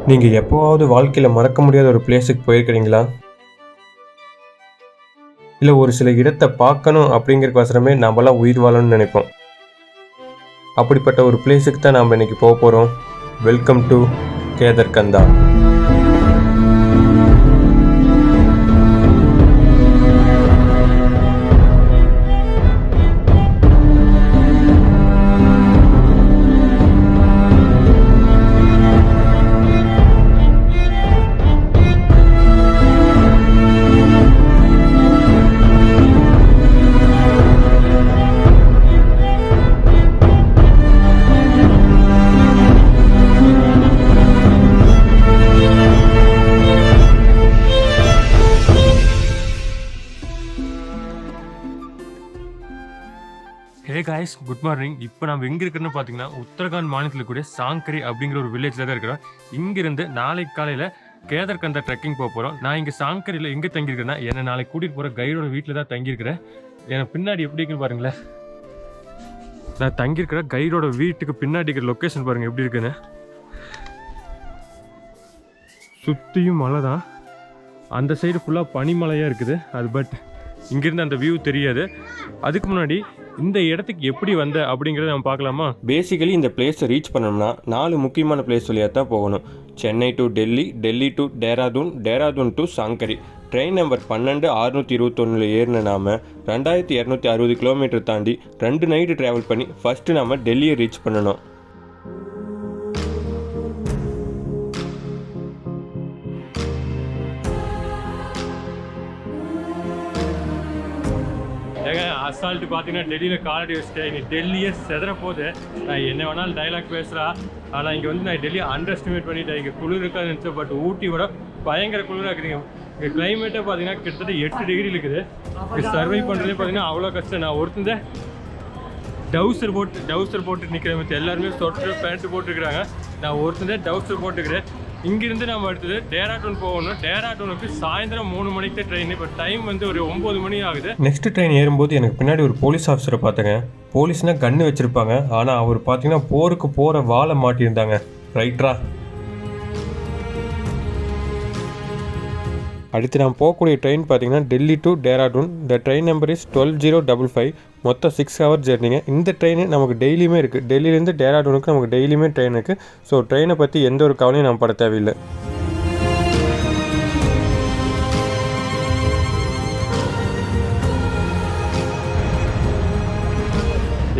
நீங்கள் எப்போவாவது வாழ்க்கையில் மறக்க முடியாத ஒரு பிளேஸுக்கு போயிருக்கிறீங்களா? இல்லை ஒரு சில இடத்தை பார்க்கணும் அப்படிங்கிறக்கோசரமே நம்மளாம் உயிர் வாழணும்னு நினைப்போம். அப்படிப்பட்ட ஒரு பிளேஸுக்கு தான் நாம் இன்னைக்கு போக போகிறோம். Welcome to Kedarkantha. Hey guys, good morning. இப்போ நம்ம எங்கே இருக்கிறோன்னு பார்த்தீங்கன்னா உத்தரகாண்ட் மாநிலத்தில் கூட சாங்கரி அப்படிங்கிற ஒரு வில்லேஜில் தான் இருக்கிறோம். இங்கிருந்து நாளைக்கு காலையில் கேதர்கந்தா ட்ரெக்கிங் போக போகிறோம். நான் இங்கே சாங்கரியில் எங்கே தங்கியிருக்கிறேன்னா என்னை நாளைக்கு கூட்டிகிட்டு போகிற கைடோட வீட்டில் தான் தங்கியிருக்கிறேன். எனக்கு பின்னாடி எப்படி இருக்குன்னு பாருங்களேன். நான் தங்கியிருக்கிற கைடோட வீட்டுக்கு பின்னாடி இருக்கிற லொக்கேஷன் பாருங்கள் எப்படி இருக்குன்னு. சுற்றியும் மலை தான். அந்த சைடு ஃபுல்லாக பனிமலையாக இருக்குது. அது பட் இங்கிருந்து அந்த வியூ தெரியாது. அதுக்கு முன்னாடி இந்த இடத்துக்கு எப்படி வந்த அப்படிங்கிறத நம்ம பார்க்கலாமா? பேசிக்கலி இந்த பிளேஸை ரீச் பண்ணோம்னா 4 முக்கியமான பிளேஸ் வழியாக தான் போகணும். Chennai to Delhi, Delhi to Dehradun, Dehradun to Sankri. Train number 12-621 ஏறின நாம் 2260 கிலோமீட்டர் தாண்டி 2 நைட்டு ட்ராவல் பண்ணி ஃபஸ்ட்டு நாம் டெல்லியை ரீச் பண்ணணும். அசால்ட்டு பார்த்தீங்கன்னா டெல்லியில் காலடி வச்சுட்டேன். இங்கே டெல்லியே செதற போகுது. நான் என்ன வேணாலும் டைலாக் பேசுகிறேன். ஆனால் இங்கே வந்து நான் டெல்லியை அண்டர் எஸ்டிமேட் பண்ணிட்டேன். இங்கே குளிர் இருக்காது நினச்சேன். பட் ஊட்டியோட பயங்கர குளிராக இருக்குதுங்க. இங்கே கிளைமேட்டே பார்த்தீங்கன்னா கிட்டத்தட்ட 8 டிகிரி இருக்குது. இங்கே சர்வை பண்ணுறதே பார்த்தீங்கன்னா அவ்வளோ கஷ்டம். நான் ஒருத்தந்த டவுசர் போட்டு நிற்கிறேன். மற்ற எல்லாருமே சொட்டர் பேண்ட்டு போட்டுருக்குறாங்க. நான் ஒருத்தந்தே டவுசர் போட்டுக்கிறேன். இங்கிருந்து நம்ம அடுத்தது டேராடூன் போகணும். டேராடூனுக்கு சாயந்தரம் 3 மணிக்கு தான் ட்ரெயின். இப்போ டைம் வந்து ஒரு 9 மணி ஆகுது. நெக்ஸ்ட் ட்ரெயின் ஏறும்போது எனக்கு பின்னாடி ஒரு போலீஸ் ஆஃபீஸரை பார்த்தேங்க. போலீஸ்னால் கன்று வச்சுருப்பாங்க. ஆனால் அவர் பார்த்தீங்கன்னா போருக்கு போகிற வாழை மாட்டியிருந்தாங்க. ரைட்ரா. அடுத்து நான் போகக்கூடிய ட்ரெயின் பார்த்தீங்கன்னா டெல்லி டு டேராடூன். இந்த ட்ரெயின் நம்பர் இஸ் 12055. மொத்தம் 6 ஹவர் ஜெர்னிங்க. இந்த ட்ரெயின் நமக்கு டெய்லியுமே இருக்குது. டெல்லியிலேருந்து டேராடூனுக்கு நமக்கு டெய்லியுமே ட்ரெயின் இருக்குது. ஸோ ட்ரெயினை பற்றி எந்த ஒரு கவலையும் நம்ம பட தேவையில்லை.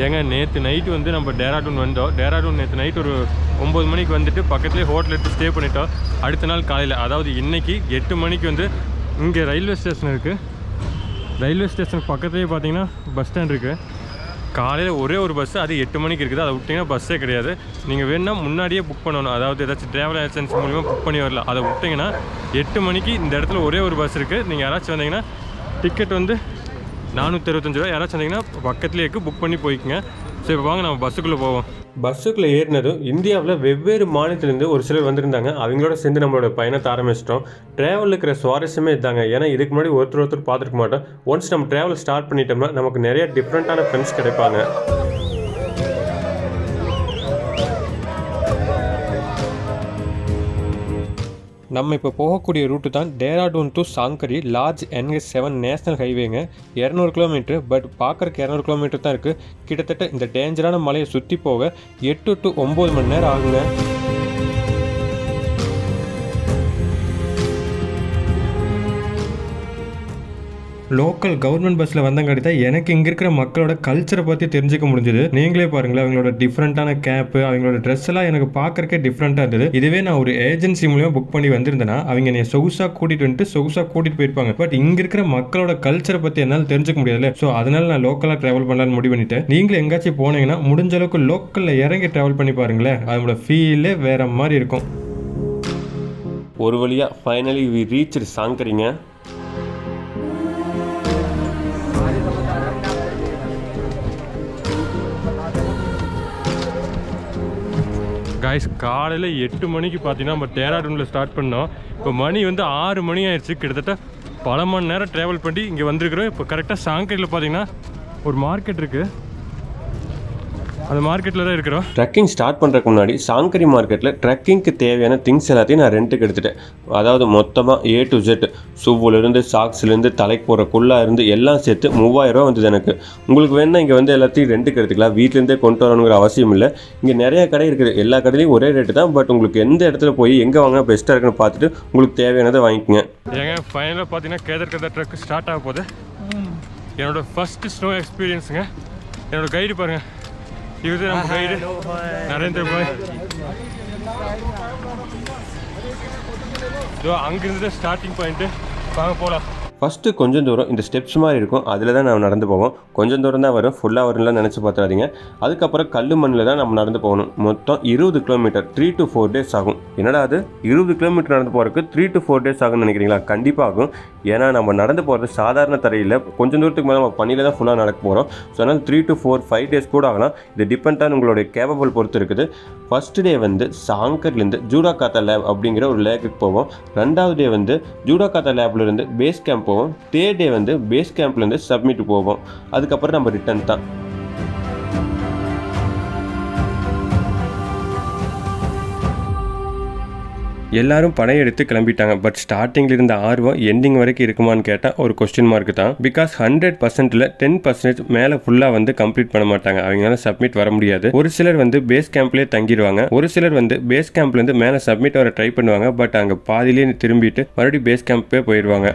ஏங்க நேற்று நைட்டு வந்து நம்ம டேராடூன் வந்தோம். டேராடூன் நேற்று நைட்டு ஒரு 9 மணிக்கு வந்துட்டு பக்கத்துலேயே ஹோட்டல் எடுத்து ஸ்டே பண்ணிட்டோம். அடுத்த நாள் காலையில் அதாவது இன்றைக்கி 8 மணிக்கு வந்து இங்கே ரயில்வே ஸ்டேஷன் இருக்குது. ரயில்வே ஸ்டேஷனுக்கு பக்கத்துலேயே பார்த்தீங்கன்னா பஸ் ஸ்டாண்ட் இருக்குது. காலையில் ஒரே ஒரு பஸ்ஸு, அது 8 மணிக்கு இருக்குது. அதை விட்டிங்கன்னா பஸ்ஸே கிடையாது. நீங்கள் வேணுன்னா முன்னாடியே புக் பண்ணணும். அதாவது ஏதாச்சும் ட்ராவல் ஏஜென்சி மூலிமா புக் பண்ணி வரலாம். அதை விட்டிங்கன்னா 8 மணிக்கு இந்த இடத்துல ஒரே ஒரு பஸ் இருக்குது. நீங்கள் யாராச்சும் வந்தீங்கன்னா டிக்கெட் வந்து 465 ரூபா. யாராச்சும் வந்தீங்கன்னா பக்கத்துலேயே இருக்குது, புக் பண்ணி போய்க்குங்க. சரி வாங்க நம்ம பஸ்ஸுக்குள்ளே போவோம். பஸ்ஸுக்குள்ளே ஏறினதும் இந்தியாவில் வெவ்வேறு மாநிலத்திலேருந்து ஒரு சிலர் வந்திருந்தாங்க. அவங்களோட சேர்ந்து நம்மளோட பயணத்தை ஆரம்பிச்சிட்டோம். ட்ராவலில் இருக்கிற சுவாரஸ்யமே இதாங்க. ஏன்னா இதுக்கு முன்னாடி ஒருத்தர் பார்த்துருக்க மாட்டோம். ஒன்ஸ் நம்ம ட்ராவல் ஸ்டார்ட் பண்ணிட்டோம்னா நமக்கு நிறைய டிஃப்ரெண்ட்டான ஃப்ரெண்ட்ஸ் கிடைப்பாங்க. நம்ம இப்போ போகக்கூடிய ரூட்டு தான் Dehradun to Sankri large NH7 national ஹைவேங்க. 200 கிலோமீட்டர். பட் பார்க்குறக்கு 200 கிலோமீட்டர் தான் இருக்குது. கிட்டத்தட்ட இந்த டேஞ்சரான மலையை சுற்றி போக 8 to 9 மணி நேரம் ஆகுங்க. லோக்கல் கவர்மெண்ட் பஸ்ஸில் வந்தங்காட்டி தான் எனக்கு இங்கே இருக்கிற மக்களோட கல்ச்சரை பற்றி தெரிஞ்சுக்க முடிஞ்சுது. நீங்களே பாருங்களேன், அவங்களோட டிஃப்ரெண்ட்டான கேப்பு, அவங்களோட ட்ரெஸ் எல்லாம் எனக்கு பார்க்கறக்கே டிஃப்ரெண்ட்டாக இருந்தது. இதுவே நான் ஒரு ஏஜென்சி மூலியமாக புக் பண்ணி வந்திருந்தேன்னா அவங்க என்னை சொகுசாக கூட்டிகிட்டு போயிருப்பாங்க. பட் இங்கே இருக்கிற மக்களோட கல்ச்சரை பற்றி என்னால் தெரிஞ்சுக்க முடியாதுல்ல. ஸோ அதனால நான் லோக்கலாக ட்ராவல் பண்ணலான்னு முடிவு பண்ணிட்டேன். நீங்களும் எங்கேயாச்சும் போனீங்கன்னா முடிஞ்ச அளவுக்கு லோக்கலில் இறங்கி ட்ராவல் பண்ணி பாருங்களேன். அதோட ஃபீலே வேற மாதிரி இருக்கும். ஒரு வழியாக ஃபைனலி வி ரீச்டு சாங்கரிங்க. காய்ஸ் காலையில் 8 மணிக்கு பார்த்தீங்கன்னா நம்ம டேராடூனில் ஸ்டார்ட் பண்ணோம். இப்போ மணி வந்து 6 மணி ஆயிடுச்சு. கிட்டத்தட்ட பல மணி நேரம் ட்ராவல் பண்ணி இங்கே வந்திருக்கிறோம். இப்போ கரெக்டாக சாங்கரியில் பார்த்தீங்கன்னா ஒரு மார்க்கெட் இருக்குது, அந்த மார்க்கெட்டில் தான் இருக்கிறோம். ட்ரெக்கிங் ஸ்டார்ட் பண்ணுறதுக்கு முன்னாடி சாங்கரி மார்க்கெட்டில் ட்ரெக்கிங்க்கு தேவையான திங்ஸ் எல்லாத்தையும் நான் ரெண்ட்டுக்கு எடுத்துட்டேன். அதாவது மொத்தமாக A to Z, ஷூவிலேருந்து சாக்ஸ்லேருந்து தலைக்கு போகிற குள்ளா இருந்து எல்லாம் சேர்த்து 3000 ரூபா வந்தது எனக்கு. உங்களுக்கு வேணால் இங்கே வந்து எல்லாத்தையும் ரெண்ட்டுக்கு எடுத்துக்கலாம், வீட்டிலேருந்தே கொண்டு வரணுங்கிற அவசியம் இல்லை. இங்கே நிறைய கடை இருக்குது, எல்லா கடையிலையும் ஒரே ரேட்டு தான். பட் உங்களுக்கு எந்த இடத்துல போய் எங்கே வாங்க பெஸ்ட்டாக இருக்குன்னு பார்த்துட்டு உங்களுக்கு தேவையானதை வாங்கிக்கோங்க. ஏங்க ஃபைனலாக பார்த்தீங்கன்னா கேதர் ட்ரக் ஸ்டார்ட் ஆக போகுது. என்னோட ஃபஸ்ட்டு ஸ்னோ எக்ஸ்பீரியன்ஸுங்க. என்னோட கைடு பாருங்கள், இது நம்ம கைடு நரேந்திர பாய். அங்கிருந்து ஸ்டார்டிங் பாயிண்ட்டு, வாங்க போகலாம். ஃபஸ்ட்டு கொஞ்சம் தூரம் இந்த ஸ்டெப்ஸ் மாதிரி இருக்கும், அதில் தான் நம்ம நடந்து போவோம். கொஞ்சம் தூரம் தான் வரும், ஃபுல்லாக வரும்லாம் நினச்சி பார்த்துறாதீங்க. அதுக்கப்புறம் கல் மண்ணில் தான் நம்ம நடந்து போகணும். மொத்தம் 20 கிலோமீட்டர், 3 to 4 days ஆகும். என்னடா அது 20 கிலோமீட்டர் நடந்து போகிறதுக்கு 3 to 4 days ஆகும்னு நினைக்கிறீங்களா? கண்டிப்பாக ஆகும். ஏன்னா நம்ம நடந்து போகிறது சாதாரண தரையில், கொஞ்சம் தூரத்துக்கு மேலே நம்ம பனியில் தான் ஃபுல்லாக நடக்க போகிறோம். ஸோ அதனால் 3 to 5 days கூட ஆகலாம். இது டிபெண்டான உங்களுடைய கேபபிள் பொறுத்து இருக்குது. ஃபஸ்ட் டே வந்து சாங்கர்லேருந்து ஜூடாகாத்தா லேப் அப்படிங்கிற ஒரு லேக்குக்கு போவோம். 2வது டே வந்து ஜூடாகாத்தா லேப்லேருந்து பேஸ் கேம்ப் போவோம். 3rd டே வந்து பேஸ் கேம்ப்லேருந்து சப்மிட் போவோம். அதுக்கப்புறம் நம்ம ரிட்டர்ன் தான். எல்லாரும் படம் எடுத்து கிளம்பிட்டாங்க. பட் ஸ்டார்டிங்கில் இருந்த ஆர்வம் எண்டிங் வரைக்கும் இருக்குமான்னு கேட்டால் ஒரு கொஸ்டின் மார்க் தான். பிகாஸ் 100%ல் 10% மேலே ஃபுல்லாக வந்து கம்ப்ளீட் பண்ண மாட்டாங்க, அவங்களால சப்மிட் வர முடியாது. ஒரு சிலர் வந்து பேஸ் கேம்ப்லேயே தங்கிடுவாங்க, ஒரு சிலர் வந்து பேஸ் கேம்ப்லேருந்து மேலே சப்மிட் வர ட்ரை பண்ணுவாங்க. பட் அங்கே பாதிலேயே திரும்பிட்டு மறுபடியும் பேஸ் கேம்பே போயிடுவாங்க.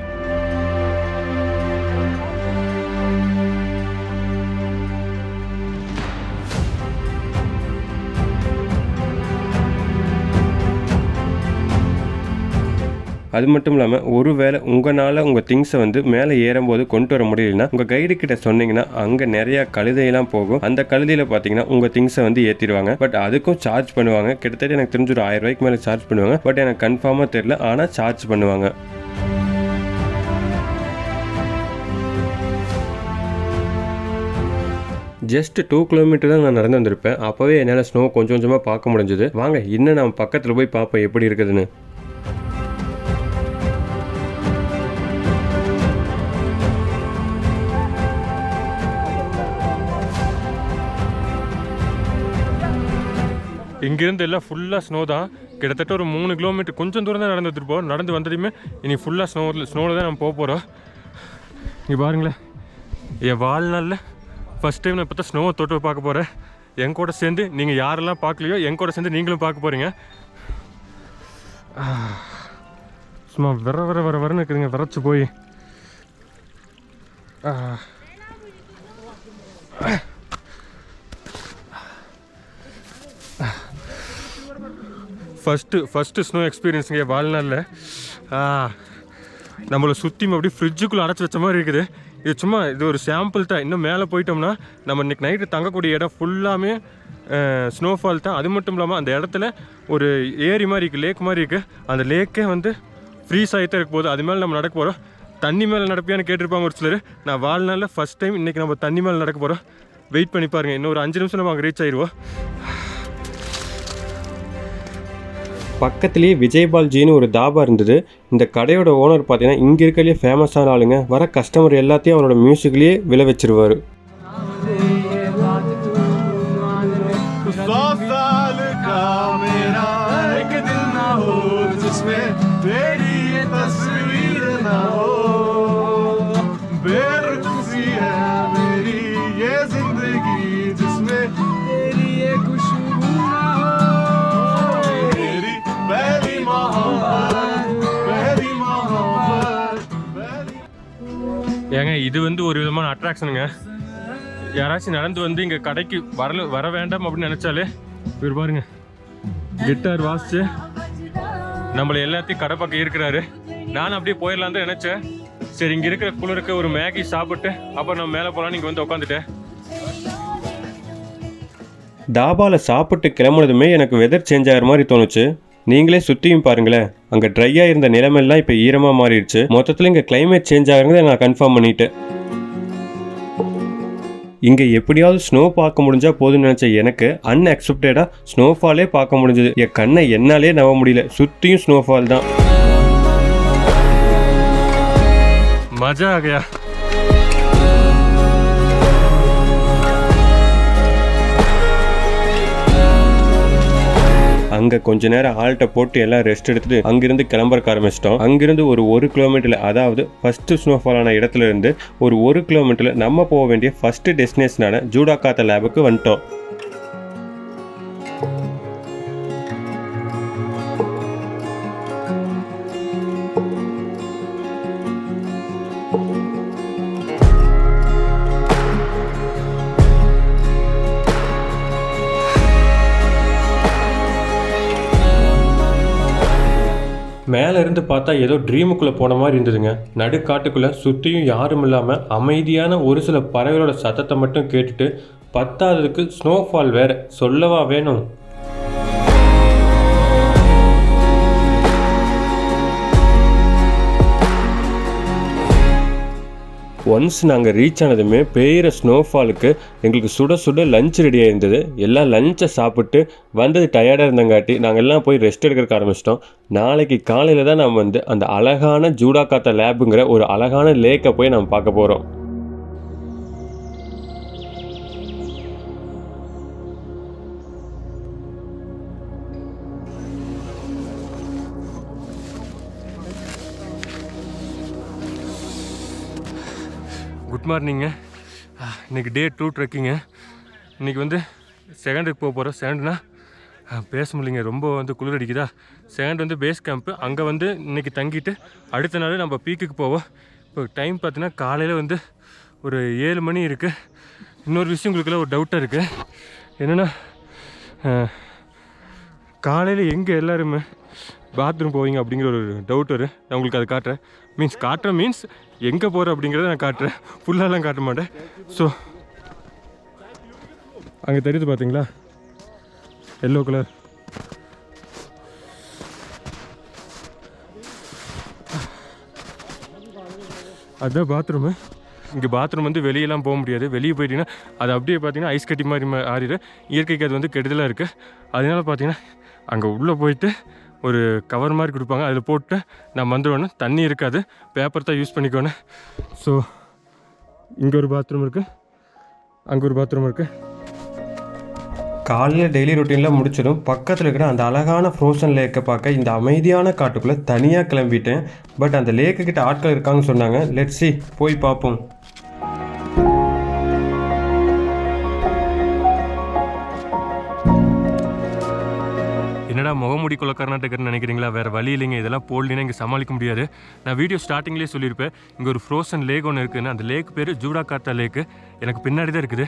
அது மட்டும் இல்லாமல் ஒருவேளை உங்களால் உங்கள் திங்ஸை வந்து மேலே ஏறும்போது கொண்டு வர முடியலன்னா உங்கள் கைடு கிட்ட சொன்னீங்கன்னா அங்கே நிறையா கழுதையெல்லாம் போகும். அந்த கழுதையில் பார்த்தீங்கன்னா உங்கள் திங்ஸை வந்து ஏற்றிடுவாங்க. பட் அதுக்கும் சார்ஜ் பண்ணுவாங்க. கிட்டத்தட்ட எனக்கு தெரிஞ்சு ஒரு 1000 ரூபாய்க்கு மேலே சார்ஜ் பண்ணுவாங்க. பட் எனக்கு கன்ஃபார்மாக தெரியல, ஆனால் சார்ஜ் பண்ணுவாங்க. ஜஸ்ட் 2 கிலோமீட்டர் தான் நான் நடந்து வந்திருப்பேன். அப்போவே என்னால் ஸ்னோ கொஞ்சம் கொஞ்சமாக பார்க்க முடிஞ்சது. வாங்க இன்னும் நம்ம பக்கத்தில் போய் பார்ப்போம் எப்படி இருக்குதுன்னு. இங்கேருந்து எல்லாம் ஃபுல்லாக ஸ்னோ தான். கிட்டத்தட்ட ஒரு 3 கிலோமீட்டர் கொஞ்சம் தூரம் தான் நடந்து வந்துருப்போம். நடந்து வந்ததையுமே இனி ஃபுல்லாக ஸ்னோவில் தான் நம்ம போக போகிறோம். இங்கே பாருங்களேன், என் வாழ்நாளில் ஃபஸ்ட் டைம் நான் இப்போ தான் ஸ்னோவை தொட்டு பார்க்க போகிறேன். என் கூட சேர்ந்து நீங்கள் யாரெல்லாம் பார்க்கலையோ என் கூட சேர்ந்து நீங்களும் பார்க்க போகிறீங்க. சும்மா வரன்னு இருக்குதுங்க, விரைச்சி போய். ஃபஸ்ட்டு ஸ்னோ எக்ஸ்பீரியன்ஸுங்க வாழ்நாளில். நம்மளை சுற்றி அப்படியே ஃப்ரிட்ஜுக்குள்ளே அடைச்சி வச்ச மாதிரி இருக்குது. இது ஒரு சாம்பிள் தான். இன்னும் மேலே போயிட்டோம்னா நம்ம இன்றைக்கி நைட்டு தங்கக்கூடிய இடம் ஃபுல்லாமே ஸ்னோஃபால் தான். அது மட்டும் இல்லாமல் அந்த இடத்துல ஒரு ஏரி மாதிரி இருக்குது, லேக் மாதிரி இருக்குது. அந்த லேக்கே வந்து ஃப்ரீஸ் ஆகிட்டே இருக்க போகுது. அது மேலே நம்ம நடக்க போகிறோம். தண்ணி மேலே நடப்பியான்னு கேட்டிருப்பாங்க ஒரு சிலர். நான் வாழ்நாளில் ஃபஸ்ட் டைம் இன்றைக்கி நம்ம தண்ணி மேலே நடக்க போகிறோம். வெயிட் பண்ணி பாருங்கள், இன்னும் ஒரு 5 நிமிஷம் நம்ம அங்கே ரீச் ஆகிடுவோம். பக்கத்துலேயே விஜய்பால்ஜின்னு ஒரு தாபா இருந்தது. இந்த கடையோட ஓனர் பார்த்தீங்கன்னா இங்கே இருக்கிறதுலே ஃபேமஸான ஆளுங்க. வர கஸ்டமர் எல்லாத்தையும் அவரோட மியூசிக்லேயே விளை வச்சிருவார். ஏங்க இது வந்து ஒரு விதமான அட்ராக்ஷனுங்க. யாராச்சும் நடந்து வந்து இங்கே கடைக்கு வர வேண்டாம் அப்படின்னு நினச்சாலே இவர் பாருங்க கிட்டார் வாசிச்சு நம்மளை எல்லாத்தையும் கடை பக்கம் இருக்கிறாரு. நானும் அப்படியே போயிடலாம் தான் நினச்சேன். சரி இங்கே இருக்கிற குளிருக்கு ஒரு மேகி சாப்பிட்டு அப்புறம் நம்ம மேலே போகலான்னு இங்கே வந்து உட்காந்துட்டேன். தாபாவில் சாப்பிட்டு கிளம்புனதுமே எனக்கு வெதர் சேஞ்ச் ஆகிற மாதிரி தோணுச்சு. நீங்களே சுற்றியும் பாருங்களேன், அங்கே ட்ரையாக இருந்த நிலைமையெல்லாம் இப்போ ஈரமாக மாறிடுச்சு. மொத்தத்தில் இங்கே கிளைமேட் சேஞ்ச் ஆகிறத நான் கன்ஃபார்ம் பண்ணிட்டேன். இங்கே எப்படியாவது ஸ்னோ பார்க்க முடிஞ்சால் போதும்னு நினச்ச எனக்கு அன்எக்ஸ்பெக்டடாக ஸ்னோஃபாலே பார்க்க முடிஞ்சது. என் கண்ணை என்னாலே நம்ப முடியல, சுற்றியும் ஸ்னோஃபால் தான். மஜா ஆகையா. அங்கே கொஞ்ச நேரம் ஆல்ட்டை போட்டு எல்லாம் ரெஸ்ட் எடுத்துட்டு அங்கிருந்து கிளம்புறக்க ஆரம்பிச்சிட்டோம். அங்கிருந்து ஒரு கிலோமீட்டரில், அதாவது ஃபர்ஸ்ட் ஸ்னோஃபால் ஆன இடத்துல இருந்து ஒரு கிலோமீட்டரில் நம்ம போக வேண்டிய ஃபர்ஸ்ட் டெஸ்டினேஷனான ஜூடாகாத்தா லேபுக்கு வந்துட்டோம். மேலே இருந்து பார்த்தா ஏதோ ட்ரீமுக்குள்ளே போன மாதிரி இருந்ததுங்க. நடுக்காட்டுக்குள்ளே சுற்றியும் யாரும் இல்லாமல் அமைதியான ஒரு சில பறவைகளோட சத்தத்தை மட்டும் கேட்டுட்டு, பத்தாததுக்கு ஸ்னோஃபால் வேற சொல்லவா வேணும். ஒன்ஸ் நாங்கள் ரீச் ஆனதுமே பெய்கிற ஸ்னோஃபாலுக்கு எங்களுக்கு சுட சுட லஞ்ச் ரெடியாக இருந்தது. எல்லாம் லஞ்சை சாப்பிட்டு வந்தது டயர்டாக இருந்தங்காட்டி நாங்கள் எல்லாம் போய் ரெஸ்ட் எடுக்கிறக்க ஆரம்பிச்சிட்டோம். நாளைக்கு காலையில் தான் நம்ம அந்த அழகான ஜூடாகாத்தா லேபுங்கிற ஒரு அழகான லேக்கை போய் நம்ம பார்க்க போகிறோம். குட் மார்னிங்க. இன்றைக்கி டே 2 ட்ரெக்கிங்க. இன்றைக்கி செகண்டுக்கு போக போகிறோம். செகண்ட்னா பேச முடியலைங்க, ரொம்ப குளிர் அடிக்குதா. Second base camp. அங்கே இன்றைக்கி தங்கிட்டு அடுத்த நாள் நம்ம பீக்குக்கு போவோம். இப்போ டைம் பார்த்தீங்கன்னா காலையில் ஒரு 7 மணி இருக்குது. இன்னொரு விஷயம் உங்களுக்குலாம் ஒரு டவுட்டாக இருக்குது. என்னென்னா காலையில் எங்கே எல்லாருமே பாத்ரூம் போவீங்க அப்படிங்கிற ஒரு டவுட் வரும். நான் உங்களுக்கு அதை காட்டுறேன். மீன்ஸ் எங்கே போகிறேன் அப்படிங்கிறத நான் காட்டுறேன். ஃபுல்லாலாம் காட்ட மாட்டேன். ஸோ அங்கே தெரியுது பார்த்தீங்களா, எல்லோ கலர். அதுதான் பாத்ரூமு. இங்கே பாத்ரூம் வெளியெல்லாம் போக முடியாது. வெளியே போயிட்டீங்கன்னா அது அப்படியே பார்த்தீங்கன்னா ஐஸ் கட்டி மாதிரி ஆறிடும். இயற்கைக்கு அது கெடுதலாக இருக்குது. அதனால பார்த்தீங்கன்னா அங்கே உள்ளே போயிட்டு ஒரு கவர் மாதிரி கொடுப்பாங்க, அதில் போட்டு நான் வந்துடுவேன். தண்ணி இருக்காது, பேப்பர் தான் யூஸ் பண்ணிக்கோணும். ஸோ இங்கே ஒரு பாத்ரூம் இருக்குது, அங்கே ஒரு பாத்ரூம் இருக்குது. காலையில் டெய்லி ரொட்டீனில் முடிச்சிடும் பக்கத்தில் இருக்கிற அந்த அழகான ஃப்ரோசன் லேக்கை பார்க்க இந்த அமைதியான காட்டுக்குள்ளே தனியாக கிளம்பிட்டேன். பட் அந்த லேக்கு கிட்ட ஆட்கள் இருக்காங்கன்னு சொன்னாங்க. லெட்ஸ் சி, போய் பார்ப்போம். என்னடா முகமுடி கொள்ள கர்நாடகன்னு நினைக்கிறீங்களா? வேறு வழி இல்லைங்க, இதெல்லாம் போடலினா இங்கே சமாளிக்க முடியாது. நான் வீடியோ ஸ்டார்டிங்லேயே சொல்லியிருப்பேன், இங்கே ஒரு ஃப்ரோசன் லேக் ஒன்று இருக்குதுன்னு. அந்த லேக் பேர் ஜூடாகாத்தா லேக்கு. எனக்கு பின்னாடி தான் இருக்குது,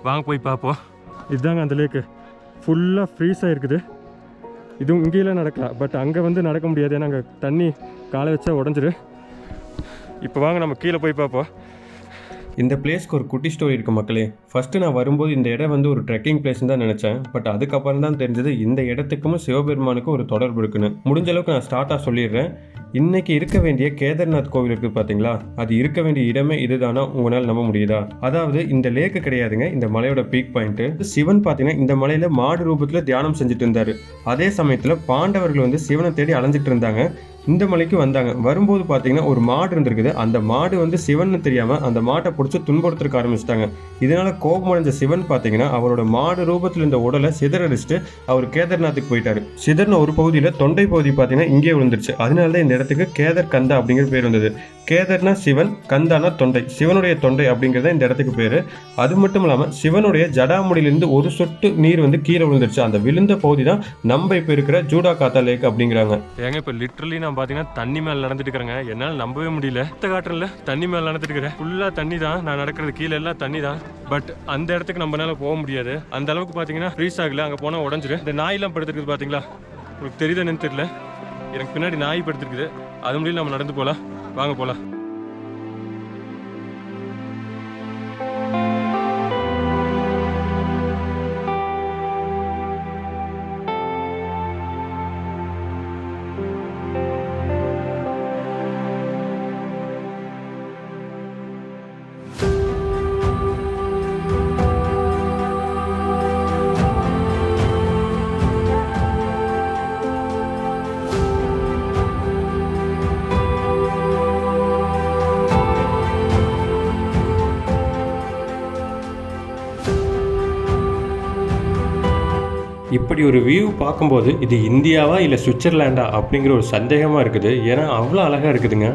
வாங்க போய் பார்ப்போம். இதுதாங்க அந்த லேக்கு, ஃபுல்லாக ஃப்ரீஸாக இருக்குது. இதுவும் இங்கேயெல்லாம் நடக்கலாம், பட் அங்கே நடக்க முடியாது. ஏன்னா அங்கே தண்ணி காலை வச்சா உடஞ்சிரு. இப்போ வாங்க நம்ம கீழே போய் பார்ப்போம். இந்த பிளேஸ்க்கு ஒரு குட்டி ஸ்டோரி இருக்குது மக்களே. ஃபஸ்ட்டு நான் வரும்போது இந்த இடம் ஒரு ட்ரெக்கிங் பிளேஸ்ன்னு தான் நினச்சேன். பட் அதுக்கப்புறம் தான் தெரிஞ்சது இந்த இடத்துக்கும் சிவபெருமானுக்கும் ஒரு தொடர்பு இருக்குன்னு. முடிஞ்ச அளவுக்கு நான் ஸ்டார்ட்டாக சொல்லிடுறேன். இன்றைக்கி இருக்க வேண்டிய கேதார்நாத் கோவில் இருக்குது பார்த்தீங்களா, அது இருக்க வேண்டிய இடமே இதுதானா உங்களால் நம்ப முடியுதா? அதாவது இந்த லேக்கு கிடையாதுங்க, இந்த மலையோட பீக் பாயிண்ட்டு. சிவன் பார்த்தீங்கன்னா இந்த மலையில் மாடு ரூபத்தில் தியானம் செஞ்சுட்டு இருந்தார். அதே சமயத்தில் பாண்டவர்கள் சிவனை தேடி அலைஞ்சிட்டு இருந்தாங்க. இந்த மலைக்கு வந்தாங்க. வரும்போது பார்த்தீங்கன்னா ஒரு மாடு இருந்திருக்குது. அந்த மாடு சிவன் தெரியாமல் அந்த மாட்டை பிடிச்சி துன்புறுத்துறக்க ஆரம்பிச்சிட்டாங்க. இதனால் கோபமடைஞ்ச சிவன் பார்த்தீங்கன்னா அவரோட மாடு ரூபத்தில் இருந்த உடலை சிதறடிச்சுட்டு அவர் கேதார்நாத்துக்கு போயிட்டாரு. சிதறின ஒரு பகுதியில் தொண்டை பகுதி பார்த்தீங்கன்னா இங்கே விழுந்துருச்சு. அதனால தான் இந்த இடத்துக்கு கேதர் கந்தா அப்படிங்கிற பேர் வந்தது. கேதர்னா சிவன், கந்தானா தொண்டை, சிவனுடைய தொண்டை அப்படிங்கிறத இந்த இடத்துக்கு பேர். அது மட்டும் இல்லாமல் சிவனுடைய ஜடாமுடியிலிருந்து ஒரு சொட்டு நீர் கீழே விழுந்துருச்சு. அந்த விழுந்த பகுதி தான் நம்ம இப்போ இருக்கிற ஜூடாகாத்தா லேக் அப்படிங்கிறாங்க. ஏங்க இப்போ லிட்ரலி நான் பார்த்தீங்கன்னா தண்ணி மேலே நடந்துட்டு இருக்கிறேங்க. என்னால் நம்பவே முடியல. காட்டுறல தண்ணி மேலே நடந்துட்டு இருக்கிறேன். ஃபுல்லாக தண்ணி தான், நான் நடக்கிறது கீழே எல்லாம் தண்ணி தான். பட் அந்த இடத்துக்கு நம்மளால போக முடியாது. அந்த அளவுக்கு பார்த்தீங்கன்னா ஃப்ரீஸ் ஆகல. அங்கே போனால் உடஞ்சிரு. இந்த நாயெல்லாம் படுத்துருக்குது பார்த்தீங்களா, உங்களுக்கு தெரியுதான்னு தெரியல. எனக்கு பின்னாடி நாய் படுத்துருக்குது. அது முடியல, நம்ம நடந்து போகலாம், வாங்க போகலாம். இப்படி ஒரு வியூ பார்க்கும்போது இது இந்தியாவா இல்லை சுவிட்சர்லாண்டா அப்படிங்கிற ஒரு சந்தேகமாக இருக்குது. ஏன்னா அவ்வளோ அழகாக இருக்குதுங்க.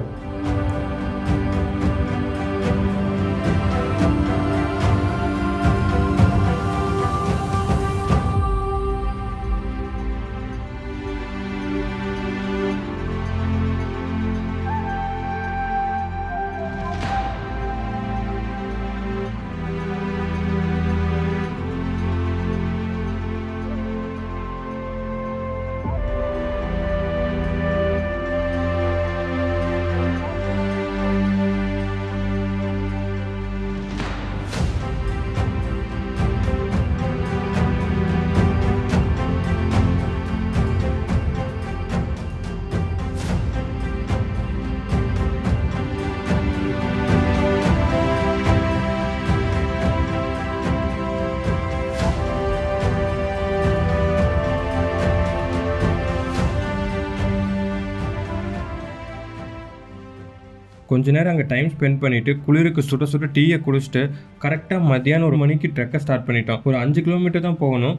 கொஞ்ச நேரம் அங்கே டைம் ஸ்பெண்ட் பண்ணிவிட்டு குளிருக்கு சுட சுட டீயை குடிச்சிட்டு கரெக்டாக மத்தியானம் 1 மணிக்கு ட்ரெக்கை ஸ்டார்ட் பண்ணிட்டோம். ஒரு 5 கிலோமீட்டர் தான் போகணும்.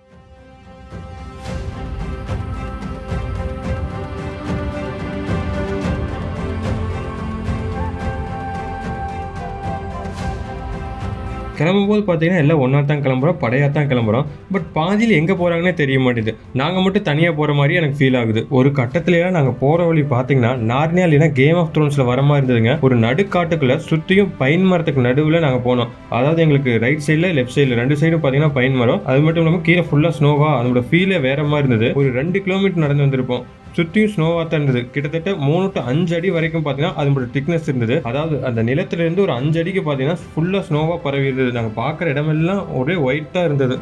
கிளம்பும்போது பார்த்தீங்கன்னா எல்லாம் ஒன்றா தான் கிளம்புறோம், படையாக தான் கிளம்புறோம். பட் பாதியில் எங்கே போகிறாங்கன்னே தெரிய மாட்டேது. நாங்கள் மட்டும் தனியாக போகிற மாதிரி எனக்கு ஃபீல் ஆகுது. ஒரு கட்டத்துலலாம் நாங்கள் போகிற வழி பார்த்தீங்கன்னா நார்னியா இல்லைன்னா கேம் ஆஃப் த்ரோன்ஸில் வர மாதிரி இருந்ததுங்க. ஒரு நடுக்காட்டுக்குள்ளே சுற்றியும் பைன் மரத்துக்கு நடுவில் நாங்கள் போனோம். அதாவது எங்களுக்கு ரைட் சைடில் லெஃப்ட் சைடில் 2 சைடும் பார்த்தீங்கன்னா பைன் மரம். அது மட்டும் இல்லாமல் கீழே ஃபுல்லாக ஸ்னோவா, அதோட ஃபீலே வேறு மாதிரி இருந்தது. ஒரு 2 கிலோமீட்டர் நடந்து வந்திருப்போம். சுற்றியும் ஸ்னோவாக தான் இருந்தது. கிட்டத்தட்ட 3 to 5 அடி வரைக்கும் பார்த்தீங்கன்னா அதோட திக்னஸ் இருந்தது. அதாவது அந்த நிலத்திலேருந்து ஒரு 5 அடிக்கு பார்த்தீங்கன்னா ஃபுல்லாக ஸ்னோவாக பரவி இருந்தது. நாங்கள் பார்க்குற இடமெல்லாம் ஒரே ஒயிட்டாக இருந்தது.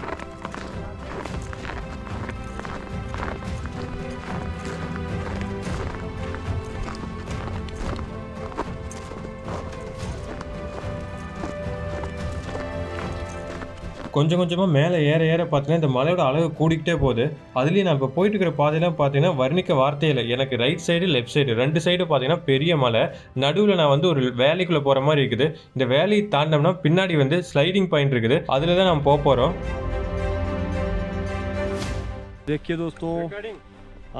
கொஞ்சம் கொஞ்சமாக மேலே ஏற ஏற பார்த்தீங்கன்னா இந்த மலையோட அளவு கூடிக்கிட்டே போகுது. அதுலேயும் நான் இப்போ போயிட்டு இருக்கிற பாதையெல்லாம் பார்த்தீங்கன்னா வர்ணிக்க வார்த்தையே இல்லை. எனக்கு right side left side 2 side பார்த்தீங்கன்னா பெரிய மலை. நடுவில் நான் வந்து ஒரு வேலிக்குள்ளே போகிற மாதிரி இருக்குது. இந்த வேலி தாண்டோம்னா பின்னாடி வந்து ஸ்லைடிங் பாயிண்ட் இருக்குது. அதில் தான் நம்ம போகிறோம். देखिए दोस्तों,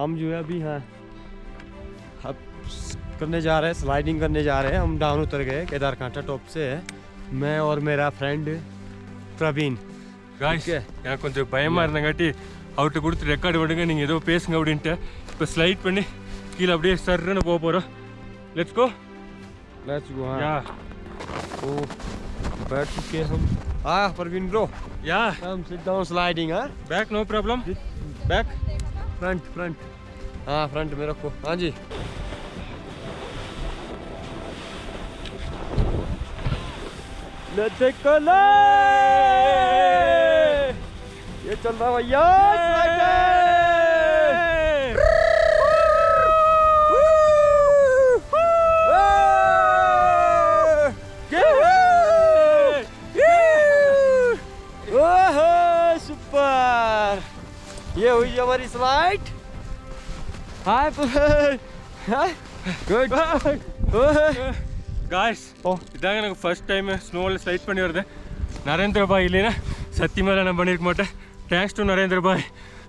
हम जो है अभी हैं अब करने जा रहे हैं, स्लाइडिंग करने जा रहे हैं. हम डाउन उतर गए केदारकांठा टॉप से. मैं और मेरा फ्रेंड प्रवीण. காய்ஸ் எனக்கு கொஞ்சம் பயமாக இருந்தங்காட்டி அவர்கிட்ட கொடுத்து ரெக்கார்டு விடுங்க, நீங்கள் ஏதோ பேசுங்க அப்படின்ட்டு. இப்போ ஸ்லைட் பண்ணி கீழே அப்படியே சர்ன்னு போக போகிறோம். Let's go. Let's go. हाँ யா तो बैठ चुके हम. हाँ प्रवीण ब्रो, யா हम सिट डाउन स्लाइडिंग. हाँ back no problem. Back front front. हाँ फ्रंट में रखो. हाँ जी. Let's go. ये चल रहा भैया. सुपर. ये हुई हमारी स्लाइड. Hi good. காய்ஸ் இதாங்க எனக்கு ஃபர்ஸ்ட் டைம் ஸ்னோவில் ஸ்லைட் பண்ணி வருது. நரேந்திர பாய் இல்லைன்னா சத்தியமாக நான் பண்ணியிருக்க மாட்டேன். தேங்க்ஸ் டு நரேந்திர பாய்.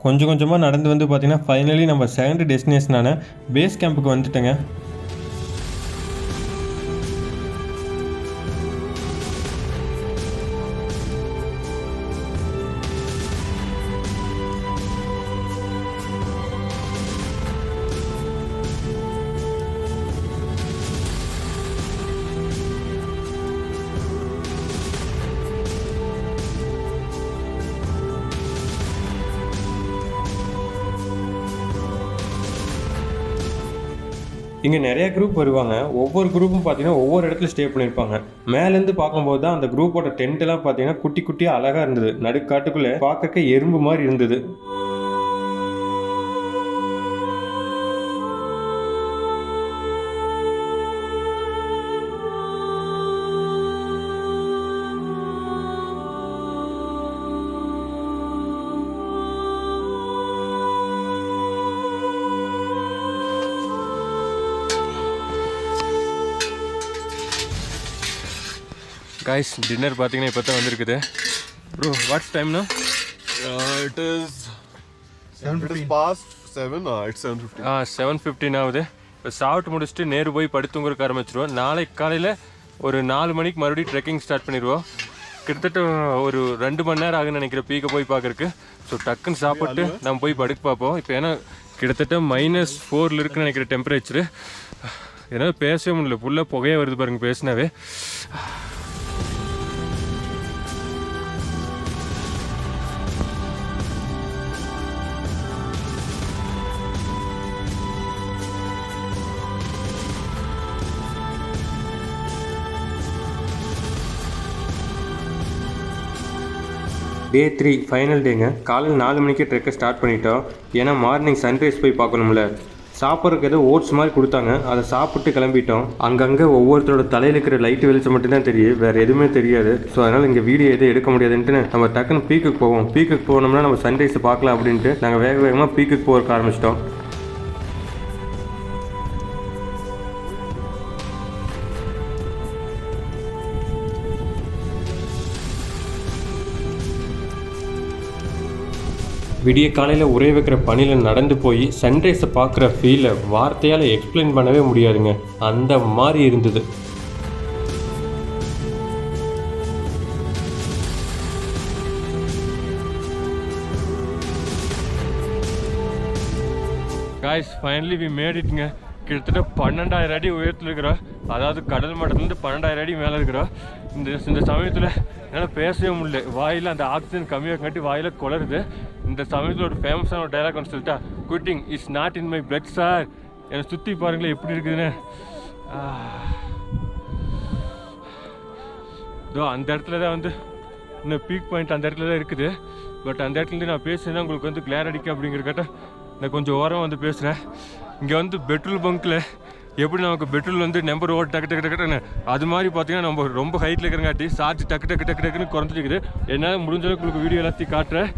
கொஞ்சம் கொஞ்சமாக நடந்து வந்து பார்த்தீங்கன்னா ஃபைனலி நம்ம செகண்ட் டெஸ்டினேஷனான பேஸ் கேம்புக்கு வந்துட்டேங்க. இங்கே நிறைய குரூப் வருவாங்க. ஒவ்வொரு குரூப்பும் பார்த்தீங்கன்னா ஒவ்வொரு இடத்துல ஸ்டே பண்ணியிருப்பாங்க. மேலேருந்து பார்க்கும்போது தான் அந்த குரூப்போட டென்ட்டெல்லாம் பார்த்தீங்கன்னா குட்டி குட்டியாக அழகாக இருந்தது. நடுக்காட்டுக்குள்ளே பார்க்க எறும்பு மாதிரி இருந்தது. காய்ஸ் டின்னர் பார்த்தீங்கன்னா இப்போ தான் வந்திருக்குது. ப்ரோ வாட்ஸ் டைம்னா? It is It is past 7. It's 7:50. 7:15 ஆகுது. இப்போ சாப்பிட்டு முடிச்சுட்டு நேரு போய் படுத்துங்கிறக்க ஆரம்பிச்சிருவோம். நாளைக்கு காலையில் ஒரு 4 மணிக்கு மறுபடியும் ட்ரெக்கிங் ஸ்டார்ட் பண்ணிடுவோம். கிட்டத்தட்ட ஒரு 2 மணி நேரம் ஆகுன்னு நினைக்கிறேன் பீக்கை போய் பார்க்கறக்கு. ஸோ டக்குன்னு சாப்பிட்டு நம்ம போய் படுக்க பார்ப்போம். இப்போ ஏன்னா கிட்டத்தட்ட -4 இருக்குன்னு நினைக்கிற டெம்பரேச்சரு. ஏன்னா பேசவே முடியல, ஃபுல்லாக புகையே வருது பாருங்க பேசினாவே. டே 3 ஃபைனல் டேங்க. காலையில் 4 மணிக்கு ட்ரெக்கை ஸ்டார்ட் பண்ணிட்டோம். ஏன்னா மார்னிங் சன்ரைஸ் போய் பார்க்கணும்ல. சாப்பிட்றதுக்கு ஏதோ ஓட்ஸ் மாதிரி கொடுத்தாங்க, அதை சாப்பிட்டு கிளம்பிட்டோம். அங்கங்கே ஒவ்வொருத்தரோட தலையில் இருக்கிற லைட்டு வெளிச்சம் மட்டும்தான் தெரியும், வேறு எதுவுமே தெரியாது. ஸோ அதனால் இங்கே வீடியோ எதுவும் எடுக்க முடியாதுன்ட்டு நம்ம டக்குன்னு பீக்குக்கு போவோம். பீக்குக்கு போனோம்னா நம்ம சன்ரைஸை பார்க்கலாம் அப்படின்ட்டு நாங்கள் வேக வேகமாக பீக்குக்கு போகிறக்க ஆரம்பிச்சிட்டோம். விடிய காலையில் உரைய வைக்கிற பணியில் நடந்து போய் சன்ரைஸை பார்க்குற ஃபீலை வார்த்தையால் எக்ஸ்பிளைன் பண்ணவே முடியாதுங்க, அந்த மாதிரி இருந்தது. காய்ஸ் ஃபைனலி வி மேட் இட்ங்க. கிட்டத்தட்ட 12,000 அடி உயரத்தில் இருக்கிறோம். அதாவது கடல் மட்டத்துலேருந்து 12,000 அடி மேலே இருக்கிறோம். இந்த சமயத்தில் என்னால் பேசவே முடியல, வாயில் அந்த ஆக்சிஜன் கம்மியாக காட்டி வாயில் குளருது. இந்த சமயத்தில் ஒரு ஃபேமஸான ஒரு டைலாக் ஒன்று சொல்லிட்டா, cutting is not in my blood sir. என்னை சுற்றி பாருங்களேன் எப்படி இருக்குதுன்னு. இதோ அந்த இடத்துல தான் வந்து இன்னும் பீக் பாயிண்ட் அந்த இடத்துல தான் இருக்குது. பட் அந்த இடத்துலேருந்து நான் பேசுகிறேன்னா உங்களுக்கு வந்து கிளார் அடிக்க அப்படிங்கிறக்காட்ட நான் கொஞ்சம் ஓரம் வந்து பேசுகிறேன். இங்கே வந்து பெட்ரோல் பங்க்கில் எப்படி நமக்கு பெட்ரோல் வந்து நம்பர் ஓட்டு டக்கு டக்குன்னு அது மாதிரி பார்த்தீங்கன்னா நம்ம ரொம்ப ஹைட்டில் இருக்கிறங்காட்டி சார்ஜ் டக்குன்னு குறைஞ்சிருக்குது. என்னால் முடிஞ்ச அளவுக்கு உங்களுக்கு வீடியோ எல்லாத்தையும் காட்டுறேன்.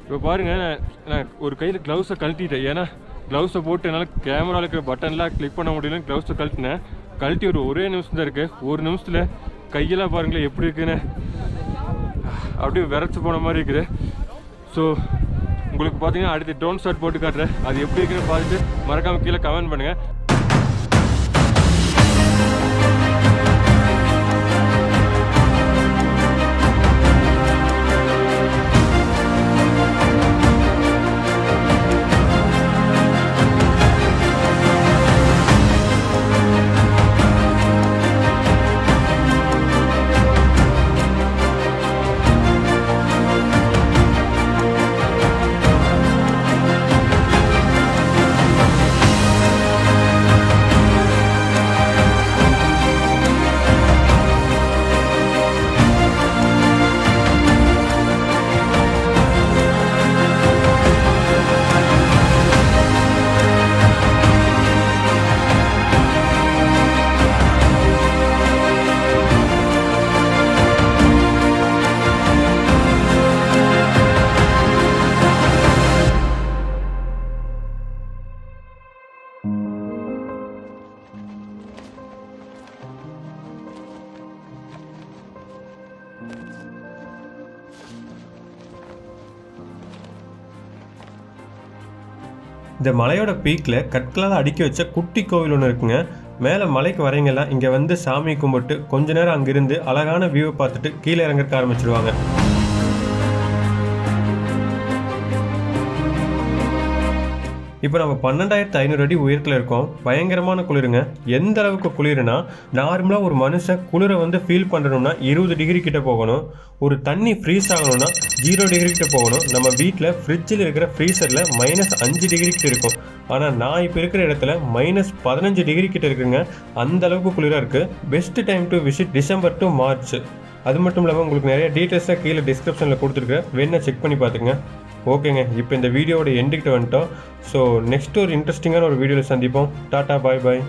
இப்போ பாருங்கள், நான் ஒரு கையில் க்ளவுஸை கழட்டிட்டேன். ஏன்னா க்ளவுஸை போட்டு என்னால் கேமராவில் இருக்கிற பட்டன்லாம் கிளிக் பண்ண முடியலன்னு க்ளவுஸை கழட்டி ஒரே நிமிஷம் தான் இருக்குது. ஒரு நிமிஷத்தில் கையெல்லாம் பாருங்களேன் எப்படி இருக்குன்னு, அப்படியே விரைச்சி போன மாதிரி இருக்குது. ஸோ உங்களுக்கு பார்த்தீங்கன்னா அடுத்து டோன் ஸ்டார்ட் போட்டு காட்டுறேன். அது எப்படி இருக்குன்னு பார்த்துட்டு மறக்காமல் கீழே கமெண்ட் பண்ணுங்கள். இந்த மலையோட பீக்கில் கற்களால் அடுக்கி வச்ச குட்டி கோவில் ஒன்று இருக்குங்க. மேலே மலைக்கு வரீங்கெல்லாம் இங்கே வந்து சாமி கும்பிட்டு கொஞ்ச நேரம் அங்கிருந்து அழகான வியூவை பார்த்துட்டு கீழே இறங்கறக்க ஆரம்பிச்சிடுவாங்க. இப்போ நம்ம 12,500 அடி உயரத்தில் இருக்கோம். பயங்கரமான குளிருங்க. எந்த அளவுக்கு குளிருனா, நார்மலாக ஒரு மனுஷன் குளிரை வந்து ஃபீல் பண்ணுறோம்னா 20 டிகிரி கிட்ட போகணும். ஒரு தண்ணி ஃப்ரீஸ் ஆகணும்னா 0 டிகிரி கிட்ட போகணும். நம்ம வீட்டில் ஃப்ரிட்ஜில் இருக்கிற ஃப்ரீசரில் -5 டிகிரி கிட்ட இருக்கும். ஆனால் நான் இப்போ இருக்கிற இடத்துல -15 டிகிரி கிட்ட இருக்குங்க. அந்த அளவுக்கு குளிராக இருக்குது. Best time to visit December to March. அது மட்டும் இல்லாமல் உங்களுக்கு நிறைய டீட்டெயில்ஸாக கீழே டிஸ்கிரிப்ஷனில் கொடுத்துருக்கேன், வேணா செக் பண்ணி பார்த்துங்க. ஓகேங்க, இப்போ இந்த வீடியோவோட எண்டுக்கிட்ட வந்துட்டோம். ஸோ நெக்ஸ்ட் ஒரு இன்ட்ரெஸ்டிங்கான ஒரு வீடியோவில் சந்திப்போம். டாட்டா, பாய் பாய்.